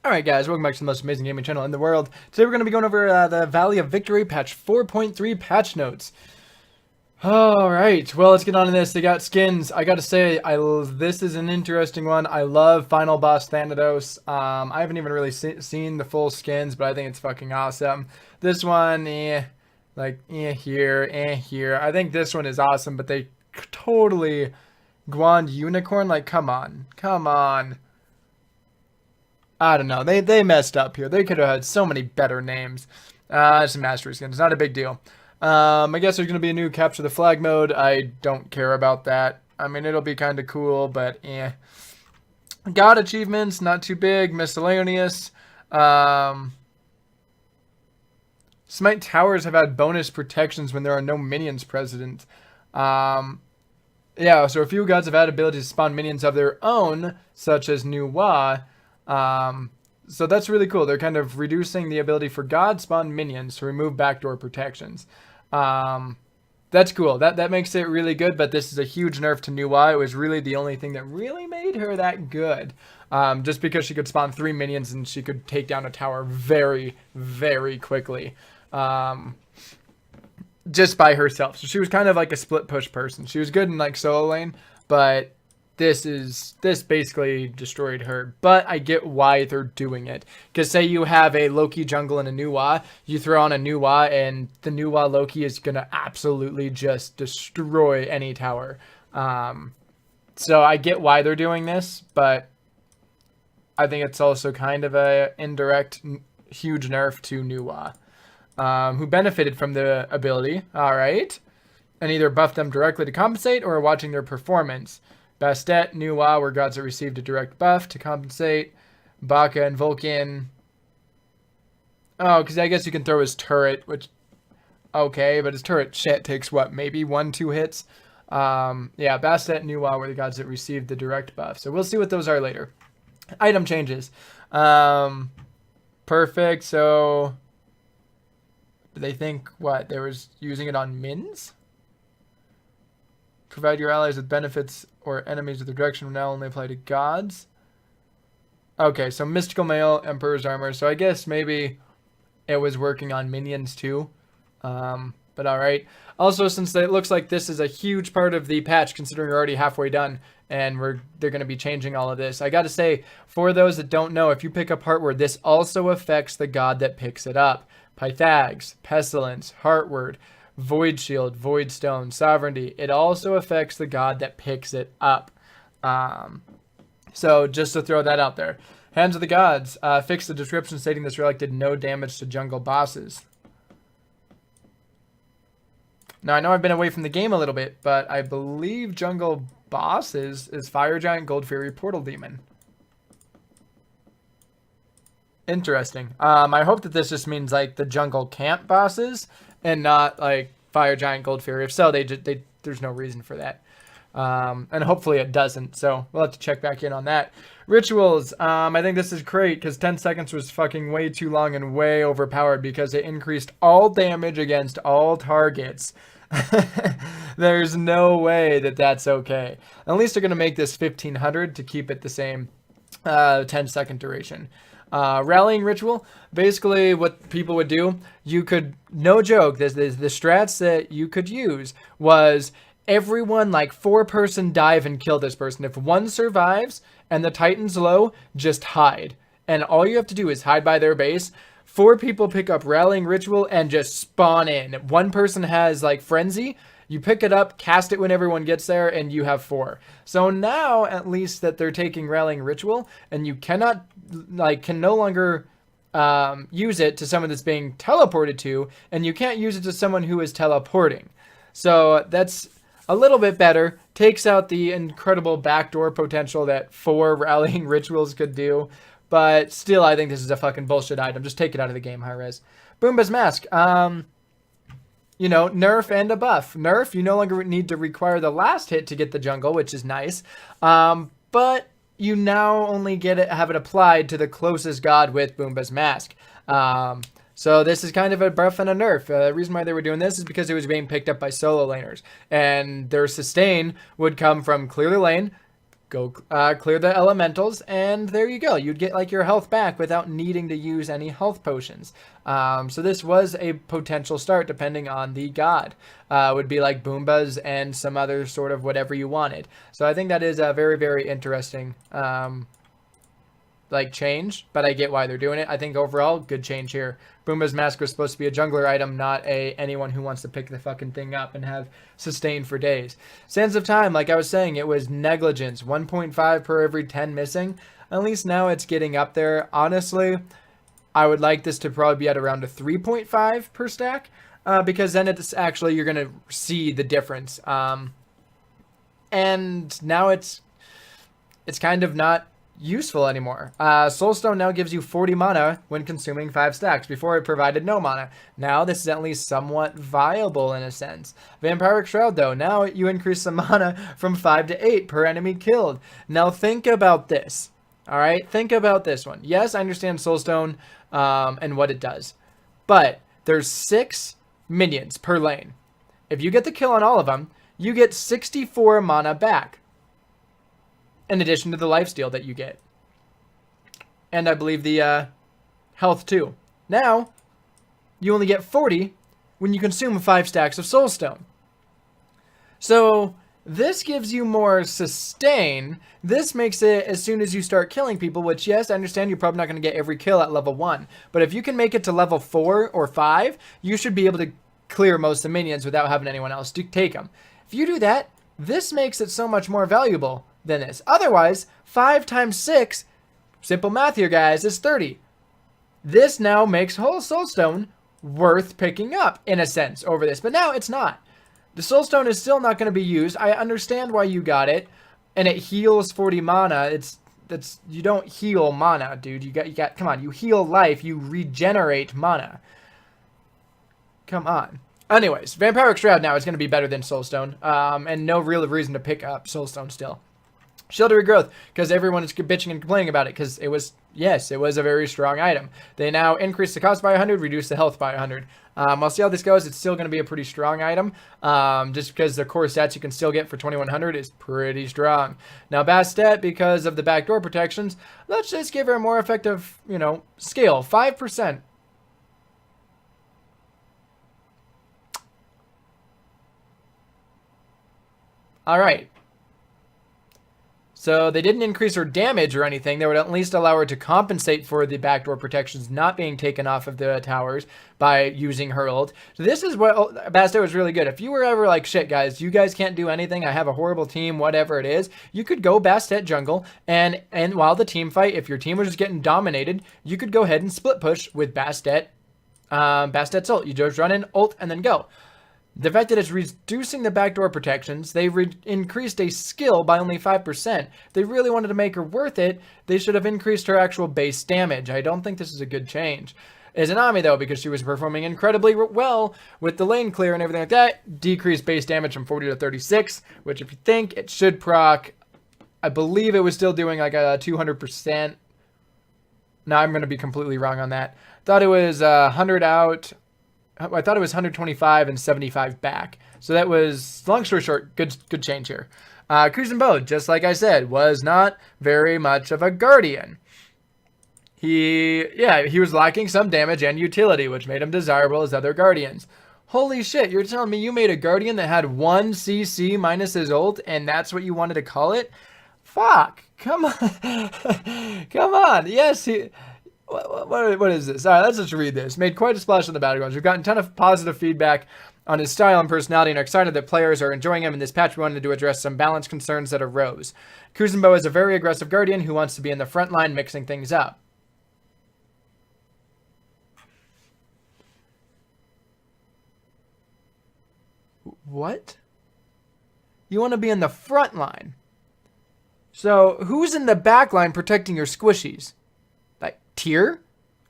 Alright guys, welcome back to the most amazing gaming channel in the world. Today we're going to be going over the Valley of Victory patch 4.3 patch notes. Alright, well let's get on to this. They got skins. I gotta say, this is an interesting one. I love Final Boss Thanatos. I haven't even really seen the full skins, but I think it's fucking awesome. This one, here, here. I think this one is awesome, but they totally Guan Unicorn, like come on. I don't know. They messed up here. They could have had so many better names. It's a mastery skin. It's not a big deal. I guess there's going to be a new capture the flag mode. I don't care about that. I mean, it'll be kind of cool, but eh. God achievements, not too big. Miscellaneous. Smite towers have had bonus protections when there are no minions present. Yeah, so a few gods have had ability to spawn minions of their own, such as Nuwa. So that's really cool. They're kind of reducing the ability for God spawn minions to remove backdoor protections. That's cool. That makes it really good, but this is a huge nerf to Nuwa. It was really the only thing that really made her that good. Just because she could spawn 3 minions and she could take down a tower very, very quickly. Just by herself. So she was kind of like a split push person. She was good in like solo lane, but this basically destroyed her. But I get why they're doing it. Because say you have a Loki jungle and a Nuwa, you throw on a Nuwa, and the Nuwa Loki is going to absolutely just destroy any tower. So I get why they're doing this, but I think it's also kind of a indirect huge nerf to Nuwa. Who benefited from the ability, alright, and either buffed them directly to compensate or watching their performance. Bastet, Nuwa were gods that received a direct buff to compensate. Baka and Vulcan. Oh, because I guess you can throw his turret, which, okay, but his turret shit takes what, maybe 1-2 hits? Yeah, Bastet and Nuwa were the gods that received the direct buff. So we'll see what those are later. Item changes. Perfect, so do they think, what, they was using it on mins? Provide your allies with benefits or enemies with the direction will now only apply to gods. Okay, so Mystical Mail, Emperor's Armor. So I guess maybe it was working on minions too. But alright. Also, since it looks like this is a huge part of the patch, considering we're already halfway done, and they're going to be changing all of this. I got to say, for those that don't know, if you pick a part where this also affects the god that picks it up. Pythags, Pestilence, Heartward, Void Shield, Void Stone, Sovereignty. It also affects the god that picks it up. So just to throw that out there. Hands of the Gods. Fix the description stating this relic did no damage to jungle bosses. Now, I know I've been away from the game a little bit, but I believe jungle bosses is Fire Giant, Gold Fury, Portal Demon. Interesting. I hope that this just means like the jungle camp bosses and not like Fire Giant, Gold Fury. If so, there's no reason for that. And hopefully it doesn't. So we'll have to check back in on that. Rituals. I think this is great because 10 seconds was fucking way too long and way overpowered because it increased all damage against all targets. There's no way that that's okay. At least they're going to make this 1500 to keep it the same 10-second duration. Rallying ritual, basically what people would do, you could, no joke, the strats that you could use was everyone, like 4-person dive and kill this person. If one survives and the Titan's low, just hide. And all you have to do is hide by their base. 4 people pick up Rallying Ritual and just spawn in. One person has like Frenzy. You pick it up, cast it when everyone gets there, and you have 4. So now, at least that they're taking Rallying Ritual, and you cannot, like, can no longer use it to someone that's being teleported to, and you can't use it to someone who is teleporting. So that's a little bit better. Takes out the incredible backdoor potential that 4 Rallying Rituals could do. But still, I think this is a fucking bullshit item. Just take it out of the game, high-res. Boomba's Mask. You know, nerf and a buff. Nerf, you no longer need to require the last hit to get the jungle, which is nice. But you now only have it applied to the closest god with Boomba's Mask. So this is kind of a buff and a nerf. The reason why they were doing this is because it was being picked up by solo laners. And their sustain would come from clear the lane, go clear the elementals, and there you go. You'd get like your health back without needing to use any health potions. So this was a potential start depending on the god. Would be like Boombas and some other sort of whatever you wanted. So I think that is a very, very interesting like change, but I get why they're doing it. I think overall, good change here. Boomba's Mask was supposed to be a jungler item, not anyone who wants to pick the fucking thing up and have sustain for days. Sands of Time, like I was saying, it was negligence. 1.5 per every 10 missing. At least now it's getting up there. Honestly, I would like this to probably be at around a 3.5 per stack, because then it's actually, you're going to see the difference. And now it's kind of not useful anymore. Soulstone now gives you 40 mana when consuming 5 stacks. Before it provided no mana. Now this is at least somewhat viable in a sense. Vampiric Shroud though, now you increase some mana from 5 to 8 per enemy killed. Now think about this. Alright, think about this one. Yes, I understand Soulstone and what it does. But there's 6 minions per lane. If you get the kill on all of them, you get 64 mana back. In addition to the lifesteal that you get. And I believe the health too. Now, you only get 40 when you consume 5 stacks of Soulstone. So, this gives you more sustain. This makes it as soon as you start killing people, which yes, I understand you're probably not going to get every kill at level 1. But if you can make it to level 4 or 5, you should be able to clear most of the minions without having anyone else to take them. If you do that, this makes it so much more valuable than this. Otherwise, 5 times 6, simple math here guys, is 30. This now makes whole Soulstone worth picking up, in a sense, over this. But now it's not. The Soulstone is still not going to be used. I understand why you got it, and it heals 40 mana. You don't heal mana, dude. You got come on, you heal life, you regenerate mana. Come on. Anyways, Vampiric Shroud now is going to be better than Soulstone, and no real reason to pick up Soulstone still. Shield of Regrowth, because everyone is bitching and complaining about it, because it was a very strong item. They now increase the cost by 100, reduce the health by 100. I'll see how this goes. It's still going to be a pretty strong item, just because the core stats you can still get for 2100 is pretty strong. Now Bastet, because of the backdoor protections, let's just give her a more effective, scale, 5%. All right. So they didn't increase her damage or anything. They would at least allow her to compensate for the backdoor protections not being taken off of the towers by using her ult. So this is what Bastet was really good. If you were ever like, shit guys, you guys can't do anything, I have a horrible team, whatever it is, you could go Bastet jungle, and while the team fight, if your team was just getting dominated, you could go ahead and split push with Bastet's ult. You just run in, ult, and then go. The fact that it's reducing the backdoor protections, they increased a skill by only 5%. They really wanted to make her worth it. They should have increased her actual base damage. I don't think this is a good change. Izanami, though, because she was performing incredibly well with the lane clear and everything like that, decreased base damage from 40 to 36, which if you think it should proc, I believe it was still doing like a 200%. Now I'm going to be completely wrong on that. Thought it was 100 out. I thought it was 125 and 75 back. So that was, long story short, good change here. Cruising Bow, just like I said, was not very much of a Guardian. He was lacking some damage and utility, which made him desirable as other Guardians. Holy shit, you're telling me you made a Guardian that had 1 CC minus his ult, and that's what you wanted to call it? Fuck, come on. Come on, yes, What is this? All right, let's just read this. Made quite a splash on the battlegrounds. We've gotten a ton of positive feedback on his style and personality and are excited that players are enjoying him. In this patch, we wanted to address some balance concerns that arose. Kuzenbo is a very aggressive Guardian who wants to be in the front line mixing things up. What? You want to be in the front line? So, who's in the back line protecting your squishies? Tier?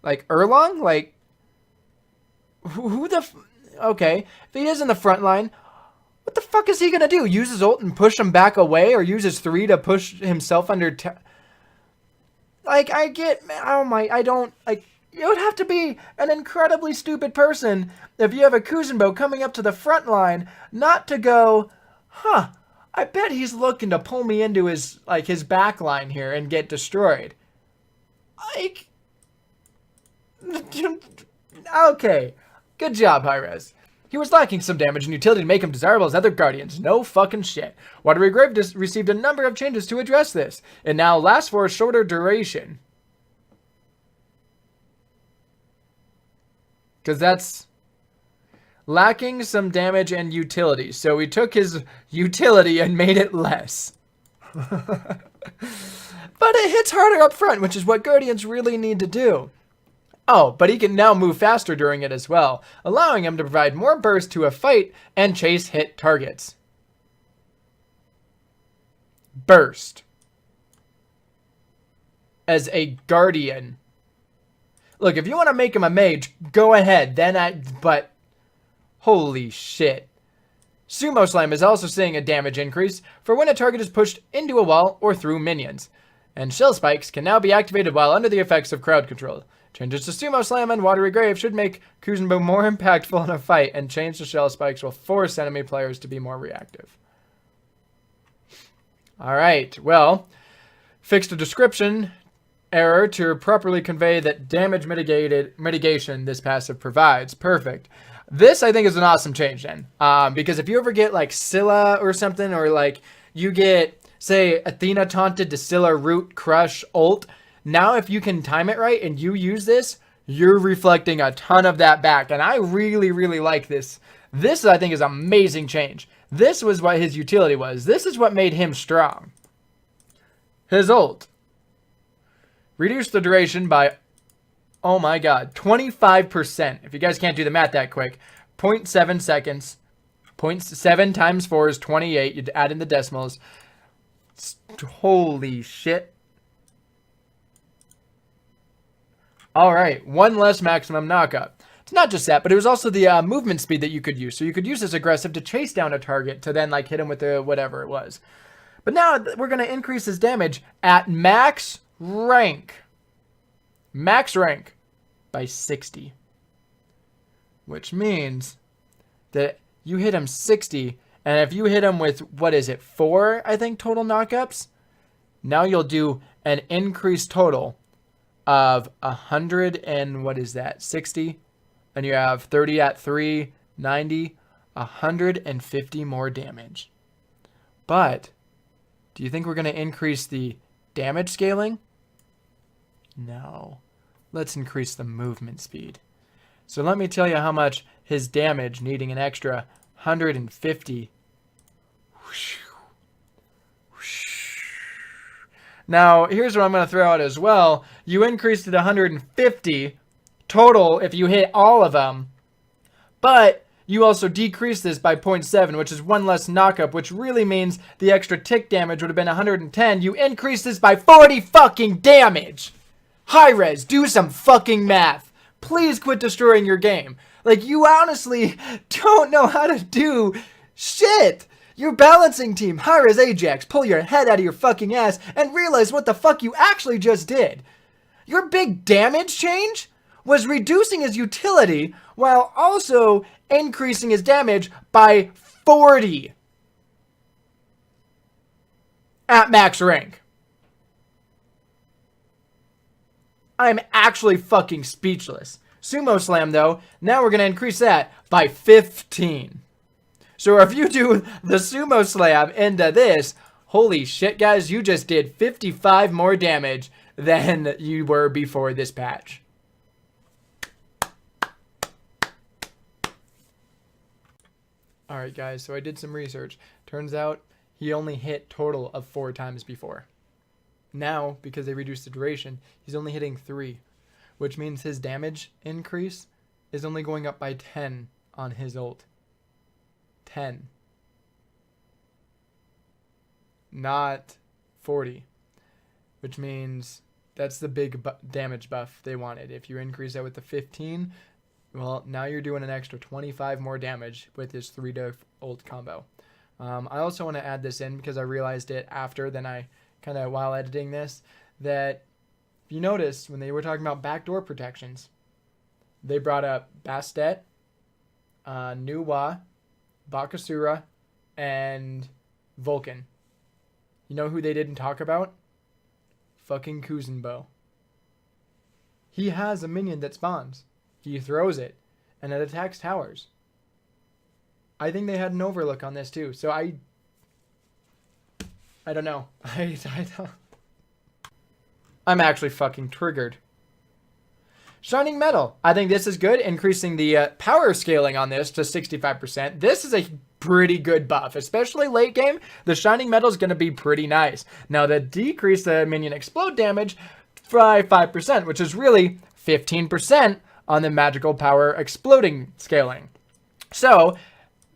Like Erlong? Like, who the okay, if he is in the front line, what the fuck is he gonna do? Use his ult and push him back away, or use his 3 to push himself under like, I get, I don't, like, you would have to be an incredibly stupid person if you have a Kuzenbo coming up to the front line not to go, huh, I bet he's looking to pull me into his back line here and get destroyed. Like, okay. Good job, Hi-Rez. He was lacking some damage and utility to make him desirable as other Guardians. No fucking shit. Watery Grave received a number of changes to address this. It now lasts for a shorter duration. Because that's lacking some damage and utility. So we took his utility and made it less. But it hits harder up front, which is what Guardians really need to do. Oh, but he can now move faster during it as well, allowing him to provide more burst to a fight and chase hit targets. Burst. As a Guardian. Look, if you want to make him a mage, go ahead. But holy shit. Sumo Slam is also seeing a damage increase for when a target is pushed into a wall or through minions. And Shell Spikes can now be activated while under the effects of crowd control. Changes to Sumo Slam and Watery Grave should make Kuzenbo more impactful in a fight, and change to Shell Spikes will force enemy players to be more reactive. Alright, well, fixed a description error to properly convey that damage mitigation this passive provides. Perfect. This, I think, is an awesome change then. Because if you ever get, like, Scylla or something, or, like, you get, say, Athena taunted to Scylla root crush ult, now if you can time it right and you use this, you're reflecting a ton of that back. And I really, really like this. This, I think, is an amazing change. This was what his utility was. This is what made him strong. His ult. Reduce the duration by, oh my god, 25%. If you guys can't do the math that quick. 0.7 seconds. 0.7 times 4 is 28. You'd add in the decimals. Holy shit. Alright, one less maximum knockup. It's not just that, but it was also the movement speed that you could use. So you could use this aggressive to chase down a target to then like hit him with the whatever it was. But now we're going to increase his damage at max rank. Max rank by 60. Which means that you hit him 60, and if you hit him with, what is it, 4, I think, total knockups? Now you'll do an increased total of 100 and what is that, 60, and you have 30 at 3, 90, 150 more damage. But do you think we're going to increase the damage scaling? No. Let's increase the movement speed. So let me tell you how much his damage, needing an extra 150. Now, here's what I'm going to throw out as well. You increased it to 150 total if you hit all of them. But you also decreased this by 0.7, which is one less knockup, which really means the extra tick damage would have been 110. You increased this by 40 fucking damage. Hi-Rez, do some fucking math. Please quit destroying your game. Like, you honestly don't know how to do shit. Your balancing team, Hi-Rez Ajax, pull your head out of your fucking ass and realize what the fuck you actually just did. Your big damage change was reducing his utility while also increasing his damage by 40 at max rank. I'm actually fucking speechless. Sumo Slam, though, now we're going to increase that by 15. So if you do the Sumo Slam into this, holy shit, guys, you just did 55 more damage than you were before this patch. Alright, guys, so I did some research. Turns out he only hit total of 4 times before. Now, because they reduced the duration, he's only hitting 3, which means his damage increase is only going up by 10 on his ult. 10. Not 40. Which means that's the big damage buff they wanted. If you increase that with the 15, well, now you're doing an extra 25 more damage with this 3 to ult combo. I also want to add this in because I realized it after, then I kind of while editing this, that if you notice when they were talking about backdoor protections, they brought up Bastet, Nuwa, Bakasura, and Vulcan. You know who they didn't talk about? Fucking Kuzenbo. He has a minion that spawns. He throws it, and it attacks towers. I think they had an overlook on this too. So I don't know. I don't. I'm actually fucking triggered. Shining Metal. I think this is good, increasing the power scaling on this to 65%. This is a pretty good buff, especially late game. The Shining Metal is going to be pretty nice. Now, the decrease the minion explode damage by 5%, which is really 15% on the magical power exploding scaling. So,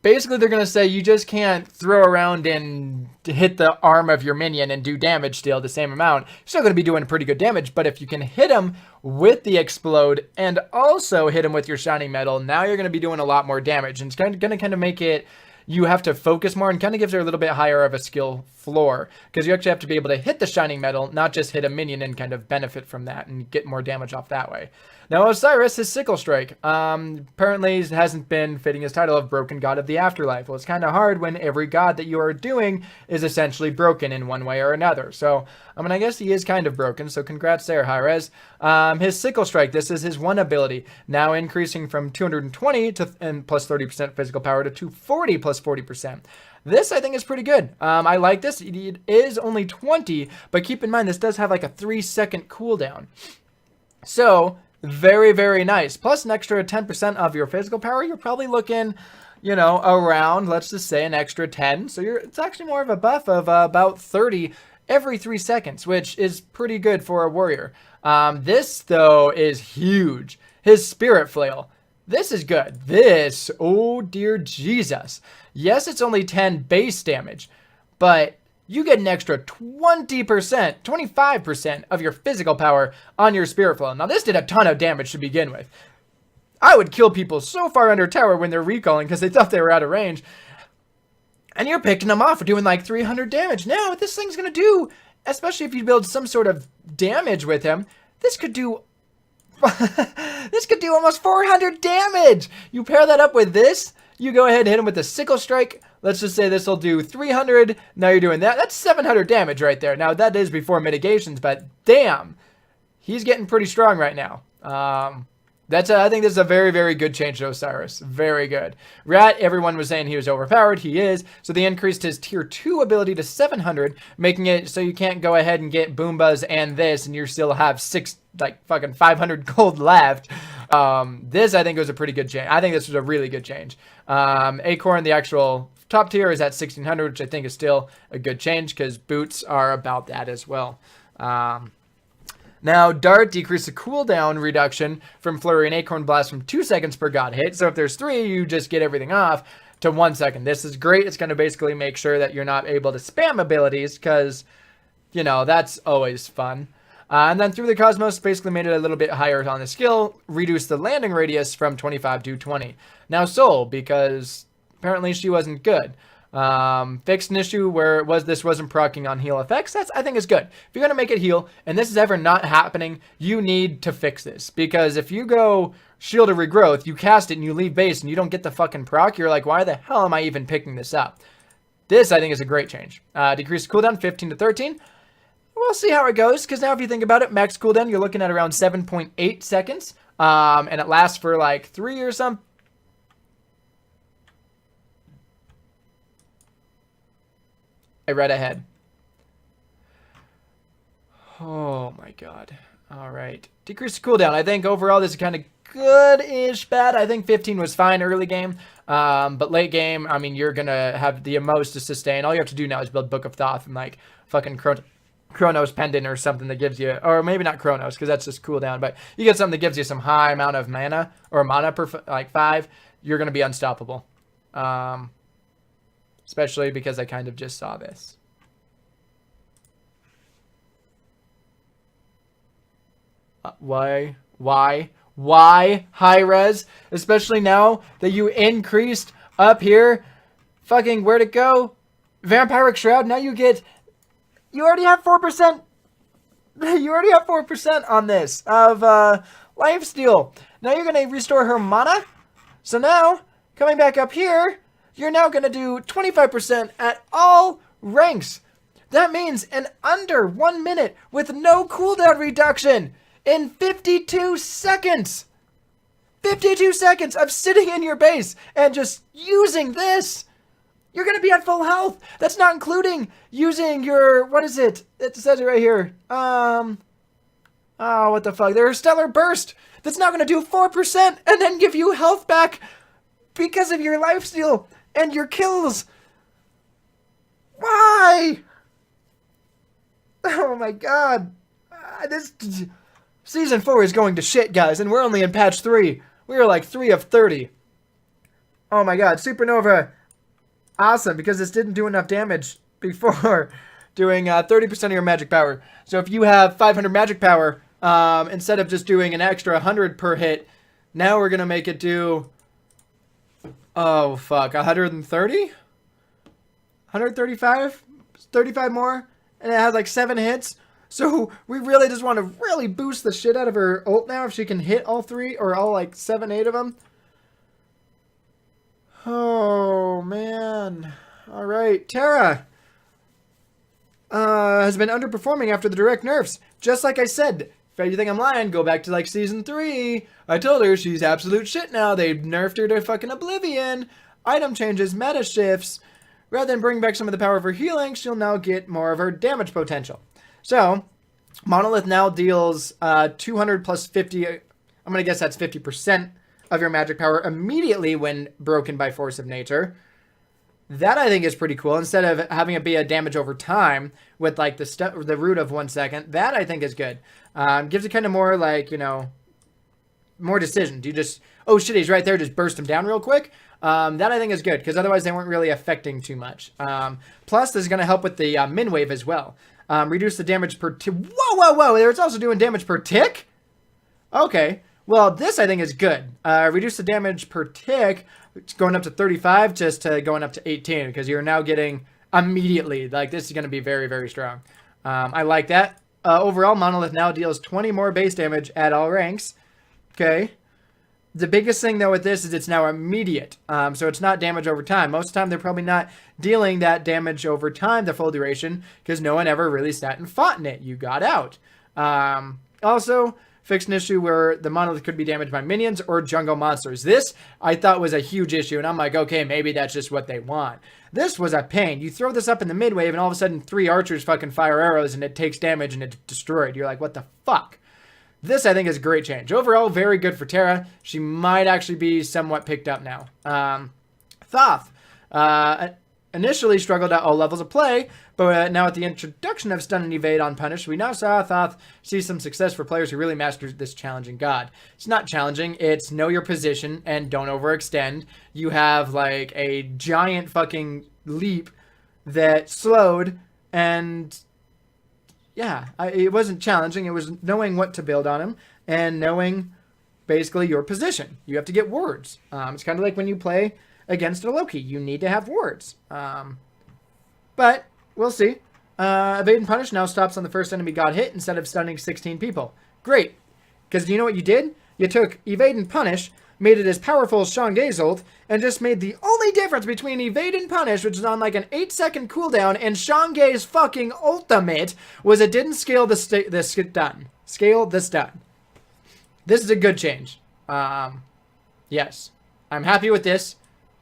basically, they're going to say you just can't throw around and hit the arm of your minion and do damage still the same amount. You're still going to be doing pretty good damage, but if you can hit him with the explode and also hit him with your Shining Metal, now you're going to be doing a lot more damage. And it's going to kind of make it, you have to focus more and kind of gives her a little bit higher of a skill floor, because you actually have to be able to hit the Shining Metal, not just hit a minion and kind of benefit from that and get more damage off that way. Now, Osiris, his Sickle Strike, apparently hasn't been fitting his title of Broken God of the Afterlife. Well, it's kind of hard when every god that you are doing is essentially broken in one way or another. So, I mean, I guess he is kind of broken, so congrats there, Hi-Rez. His Sickle Strike, this is his one ability, now increasing from 220 and plus 30% physical power to 240 plus 40%. This, I think, is pretty good. I like this. It is only 20, but keep in mind, this does have like a 3-second cooldown. So, very, very nice. Plus an extra 10% of your physical power. You're probably looking, you know, around, let's just say, an extra 10. So it's actually more of a buff of about 30 every 3 seconds, which is pretty good for a warrior. This, though, is huge. His Spirit Flail. This is good. This, oh dear Jesus. Yes, it's only 10 base damage, but you get an extra 20%, 25% of your physical power on your Spirit Flow. Now, this did a ton of damage to begin with. I would kill people so far under tower when they're recalling because they thought they were out of range. And you're picking them off for doing like 300 damage. Now, what this thing's going to do, especially if you build some sort of damage with him, this could do... this could do almost 400 damage. You pair that up with this, you go ahead and hit him with a Sickle Strike. Let's just say this will do 300. Now you're doing that. That's 700 damage right there. Now, that is before mitigations, but damn, he's getting pretty strong right now. I think this is a very, very good change to Osiris. Very good. Rat, everyone was saying he was overpowered. He is. So they increased his tier 2 ability to 700, making it so you can't go ahead and get Boombas and this, and you still have fucking 500 gold left. This, I think, was a pretty good change. I think this was a really good change. Acorn, the actual top tier, is at 1600, which I think is still a good change because boots are about that as well. Now, Dart decreased the cooldown reduction from Flurry and Acorn Blast from 2 seconds per god hit. So if there's 3, you just get everything off to 1 second. This is great. It's going to basically make sure that you're not able to spam abilities because, you know, that's always fun. And then Through the Cosmos basically made it a little bit higher on the skill, reduced the landing radius from 25 to 20. Now, Soul, because apparently she wasn't good. Fixed an issue where this wasn't proccing on heal effects. That's, I think, is good. If you're going to make it heal, and this is ever not happening, you need to fix this. Because if you go Shield of Regrowth, you cast it and you leave base and you don't get the fucking proc, you're like, why the hell am I even picking this up? This, I think, is a great change. Decreased cooldown 15 to 13. We'll see how it goes, because now if you think about it, max cooldown, you're looking at around 7.8 seconds. And it lasts for like 3 or something. I read ahead. Oh my god. Alright. Decreased cooldown. I think overall this is kind of good-ish bad. I think 15 was fine early game. But late game, I mean, you're going to have the most to sustain. All you have to do now is build Book of Thoth and like fucking Chronos Pendant or something that gives you, or maybe not Chronos because that's just cooldown, but you get something that gives you some high amount of mana or mana per like 5. You're going to be unstoppable. Especially because I kind of just saw this. Why, high res? Especially now that you increased up here. Fucking, where'd it go? Vampiric Shroud. Now you already have 4%. You already have 4% on this of Lifesteal. Now you're going to restore her mana. So now, coming back up here, you're now going to do 25% at all ranks. That means in under 1 minute with no cooldown reduction in 52 seconds. 52 seconds of sitting in your base and just using this. You're going to be at full health. That's not including using your, what is it? It says it right here. Oh, what the fuck? There's Stellar Burst. That's not going to do 4% and then give you health back because of your lifesteal and your kills. Why? Oh my god. This Season 4 is going to shit, guys, and we're only in patch 3. We are like 3 of 30. Oh my god, Supernova. Awesome, because this didn't do enough damage before doing 30% of your magic power. So if you have 500 magic power, instead of just doing an extra 100 per hit, now we're going to make it do, oh fuck, 130? 135? 35 more? And it has like 7 hits. So we really just want to really boost the shit out of her ult now if she can hit all 3 or all like 7, 8 of them. Oh, man. All right. Terra has been underperforming after the direct nerfs. Just like I said, if you think I'm lying, go back to like Season 3. I told her she's absolute shit now. They've nerfed her to fucking oblivion. Item changes, meta shifts. Rather than bring back some of the power of her healing, she'll now get more of her damage potential. So, Monolith now deals 200 plus 50. I'm going to guess that's 50% of your magic power immediately when broken by force of nature. That I think is pretty cool. Instead of having it be a damage over time with like the root of 1 second, that I think is good. Gives it kind of more like, you know, more decision. Do you just, oh shit, he's right there, just burst him down real quick? That I think is good because otherwise they weren't really affecting too much. Plus, this is going to help with the min wave as well. Reduce the damage per tick. Whoa. It's also doing damage per tick? Okay. Well, this I think is good. Reduce the damage per tick. It's going up to 35 just to going up to 18 because you're now getting immediately. Like, this is going to be very, very strong. I like that. Overall, Monolith now deals 20 more base damage at all ranks. Okay. The biggest thing, though, with this is it's now immediate. So it's not damage over time. Most of the time, they're probably not dealing that damage over time, the full duration, because no one ever really sat and fought in it. You got out. Also, fixed an issue where the Monolith could be damaged by minions or jungle monsters. This, I thought, was a huge issue, and I'm like, okay, maybe that's just what they want. This was a pain. You throw this up in the mid-wave, and all of a sudden, 3 archers fucking fire arrows, and it takes damage, and it's destroyed. You're like, what the fuck? This, I think, is a great change. Overall, very good for Terra. She might actually be somewhat picked up now. Thoth. Initially struggled at all levels of play, but now with the introduction of Stun and Evade on Punish, we now saw Thoth see some success for players who really mastered this challenging god. It's not challenging. It's know your position and don't overextend. You have, like, a giant fucking leap that slowed and... yeah, it wasn't challenging. It was knowing what to build on him and knowing basically your position. You have to get wards. It's kind of like when you play against a Loki. You need to have wards. But we'll see. Evade and Punish now stops on the first enemy got hit instead of stunning 16 people. Great. Because do you know what you did? You took Evade and Punish, made it as powerful as Shangai's ult, and just made the only difference between Evade and Punish, which is on like an 8-second cooldown, and Shangai's fucking ultimate, was it didn't scale the stun. Scale the stun. This is a good change. Yes. I'm happy with this.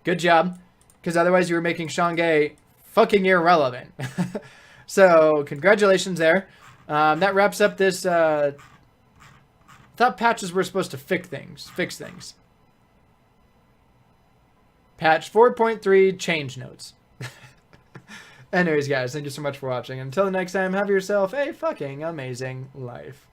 Good job. Because otherwise you were making Shangai fucking irrelevant. So, congratulations there. That wraps up this... I thought patches were supposed to fix things. Patch 4.3 change notes. Anyways, guys, thank you so much for watching. Until next time, have yourself a fucking amazing life.